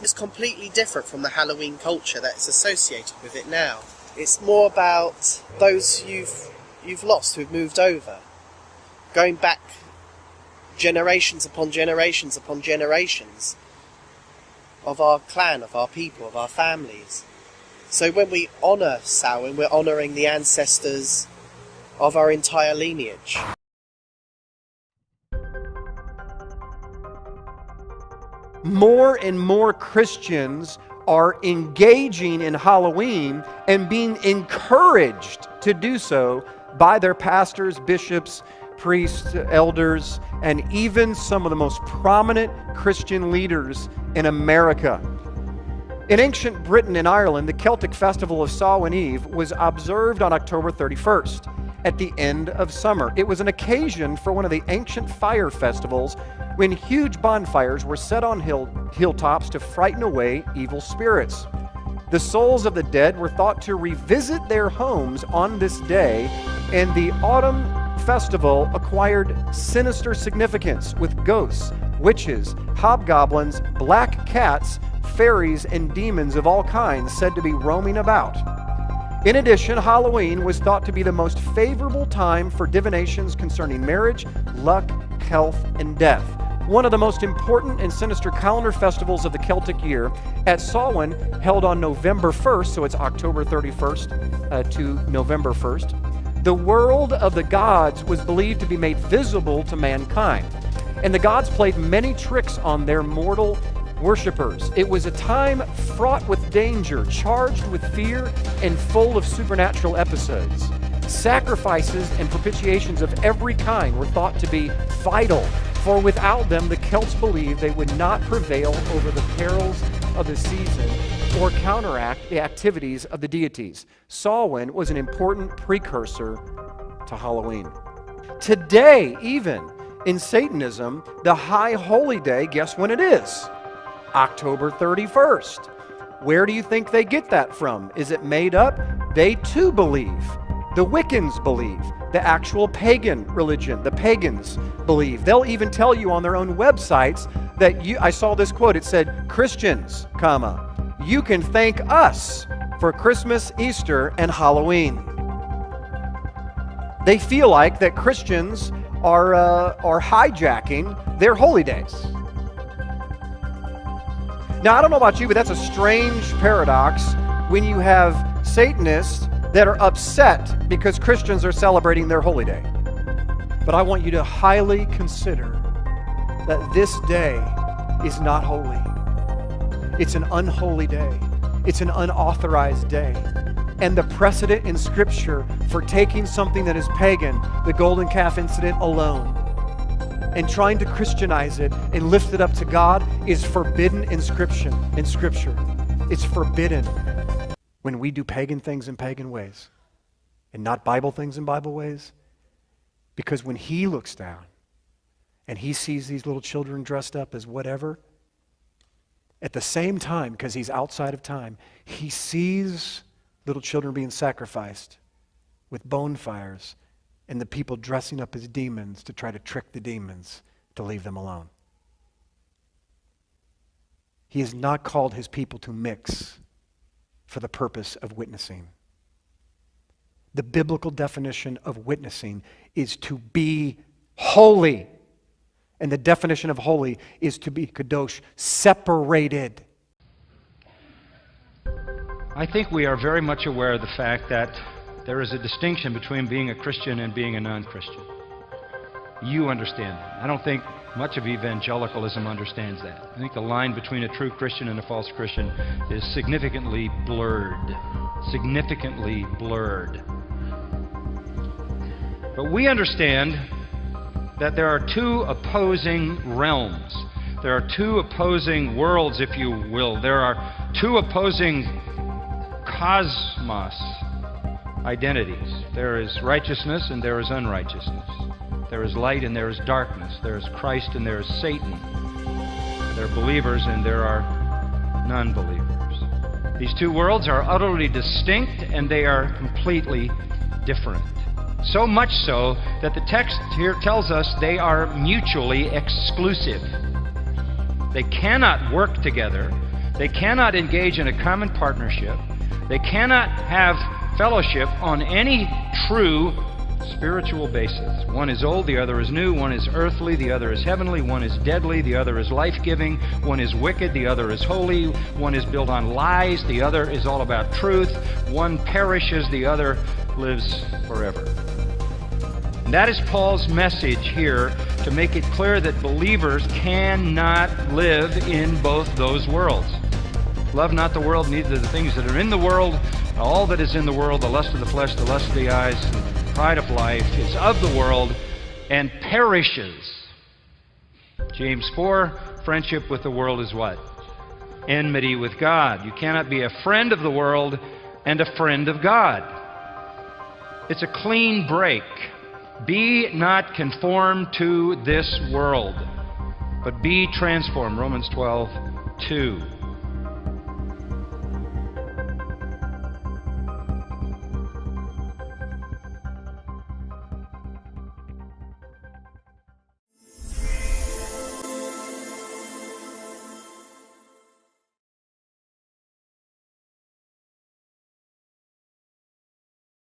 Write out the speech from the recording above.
It's completely different from the Halloween culture that's associated with it now. It's more about those you've lost, who've moved over, going back generations upon generations upon generations of our clan, of our people, of our families. So when we honour Samhain, we're honouring the ancestors of our entire lineage. More and more Christians are engaging in Halloween and being encouraged to do so by their pastors, bishops, priests, elders, and even some of the most prominent Christian leaders in America. In ancient Britain and Ireland, the Celtic festival of Samhain Eve was observed on October 31st, at the end of summer. It was an occasion for one of the ancient fire festivals when huge bonfires were set on hilltops to frighten away evil spirits. The souls of the dead were thought to revisit their homes on this day, and the autumn festival acquired sinister significance with ghosts, witches, hobgoblins, black cats, fairies, and demons of all kinds said to be roaming about. In addition, Halloween was thought to be the most favorable time for divinations concerning marriage, luck, health, and death. One of the most important and sinister calendar festivals of the Celtic year, at Samhain, held on November 1st, so it's October 31st to November 1st, the world of the gods was believed to be made visible to mankind. And the gods played many tricks on their mortal worshippers. It was a time fraught with danger, charged with fear, and full of supernatural episodes. Sacrifices and propitiations of every kind were thought to be vital, for without them the Celts believed they would not prevail over the perils of the season or counteract the activities of the deities. Samhain was an important precursor to Halloween. Today, even in Satanism, the high holy day, guess when it is? October 31st. Where do you think they get that from? Is it made up? They too believe. The Wiccans believe. The actual pagan religion, the pagans believe. They'll even tell you on their own websites that I saw this quote, it said, Christians, you can thank us for Christmas, Easter, and Halloween. They feel like that Christians are hijacking their holy days. Now, I don't know about you, but that's a strange paradox when you have Satanists that are upset because Christians are celebrating their holy day. But I want you to highly consider that this day is not holy. It's an unholy day. It's an unauthorized day. And the precedent in Scripture for taking something that is pagan, the golden calf incident alone, and trying to Christianize it and lift it up to God is forbidden in Scripture. It's forbidden when we do pagan things in pagan ways and not Bible things in Bible ways. Because when He looks down and He sees these little children dressed up as whatever, at the same time, because He's outside of time, He sees little children being sacrificed with bonfires and the people dressing up as demons to try to trick the demons to leave them alone. He has not called His people to mix for the purpose of witnessing. The biblical definition of witnessing is to be holy. And the definition of holy is to be kadosh, separated. I think we are very much aware of the fact that there is a distinction between being a Christian and being a non-Christian. You understand that. I don't think much of evangelicalism understands that. I think the line between a true Christian and a false Christian is significantly blurred. Significantly blurred. But we understand that there are two opposing realms. There are two opposing worlds, if you will. There are two opposing cosmos identities. There is righteousness and there is unrighteousness. There is light and there is darkness. There is Christ and there is Satan. There are believers and there are non-believers. These two worlds are utterly distinct and they are completely different. So much so that the text here tells us they are mutually exclusive. They cannot work together They cannot engage in a common partnership. They cannot have fellowship on any true spiritual basis. One is old, the other is new. One is earthly, the other is heavenly. One is deadly, the other is life-giving. One is wicked, the other is holy. One is built on lies, the other is all about truth. One perishes, the other lives forever. And that is Paul's message here, to make it clear that believers cannot live in both those worlds. Love not the world, neither the things that are in the world. All that is in the world, the lust of the flesh, the lust of the eyes, the pride of life, is of the world and perishes. James 4, friendship with the world is what? Enmity with God. You cannot be a friend of the world and a friend of God. It's a clean break. Be not conformed to this world, but be transformed. Romans 12:2.